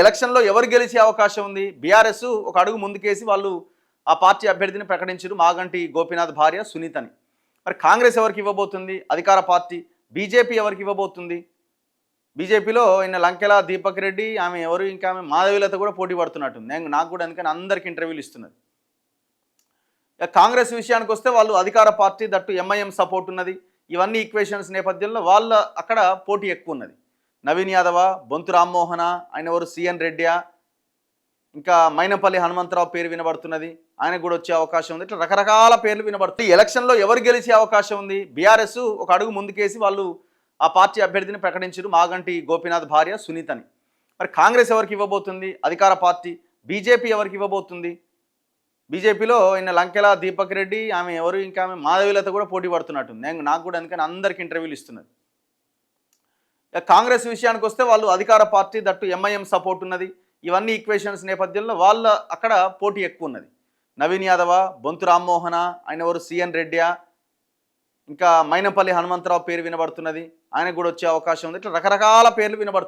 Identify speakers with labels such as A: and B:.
A: ఎలక్షన్లో ఎవరు గెలిచే అవకాశం ఉంది? బీఆర్ఎస్ ఒక అడుగు ముందుకేసి వాళ్ళు ఆ పార్టీ అభ్యర్థిని ప్రకటించారు, మాగంటి గోపీనాథ్ భార్య సునీతని. మరి కాంగ్రెస్ ఎవరికి ఇవ్వబోతుంది? అధికార పార్టీ. బీజేపీ ఎవరికి ఇవ్వబోతుంది? బీజేపీలో ఈయన లంకెల దీపక్ రెడ్డి, ఆమె ఎవరు, ఇంకా ఆమె మాధవీలత కూడా పోటీ పడుతున్నట్టుంది. నాకు కూడా అందుకని అందరికి ఇంటర్వ్యూలు ఇస్తున్నది. కాంగ్రెస్ విషయానికి వస్తే వాళ్ళు అధికార పార్టీ, దట్టు ఎంఐఎం సపోర్ట్ ఉన్నది. ఇవన్నీ ఈక్వేషన్స్ నేపథ్యంలో వాళ్ళ అక్కడ పోటీ ఎక్కువ ఉన్నది. నవీన్ యాదవ, బొంతు రామ్మోహన, ఆయన ఎవరు సిఎన్ రెడ్డియా, ఇంకా మైనంపల్లి హనుమంతరావు పేరు వినబడుతున్నది, ఆయనకు కూడా వచ్చే అవకాశం ఉంది. ఇట్లా రకరకాల పేర్లు వినబడుతుంది. ఎలక్షన్లో ఎవరు గెలిచే అవకాశం ఉంది? బీఆర్ఎస్ ఒక అడుగు ముందుకేసి వాళ్ళు ఆ పార్టీ అభ్యర్థిని ప్రకటించారు, మాగంటి గోపీనాథ్ భార్య సునీతని. మరి కాంగ్రెస్ ఎవరికి ఇవ్వబోతుంది? అధికార పార్టీ. బీజేపీ ఎవరికి ఇవ్వబోతుంది? బీజేపీలో ఈయన లంకెల దీపక్ రెడ్డి, ఆమె ఎవరు, ఇంకా ఆమె మాధవీలత కూడా పోటీ పడుతున్నట్టుంది. నాకు కూడా అందుకని అందరికి ఇంటర్వ్యూలు ఇస్తున్నది. కాంగ్రెస్ విషయానికి వస్తే వాళ్ళు అధికార పార్టీ, దట్టు ఎంఐఎం సపోర్ట్ ఉన్నది. ఇవన్నీ ఈక్వేషన్స్ నేపథ్యంలో వాళ్ళ అక్కడ పోటీ ఎక్కువ ఉన్నది. నవీన్ యాదవ, బొంతు రామ్మోహన, ఆయన ఎవరు సిఎన్ రెడ్డియా, ఇంకా మైనంపల్లి హనుమంతరావు పేరు వినబడుతున్నది, ఆయనకు కూడా వచ్చే అవకాశం ఉంది. ఇట్లా రకరకాల పేర్లు వినబడుతుంది.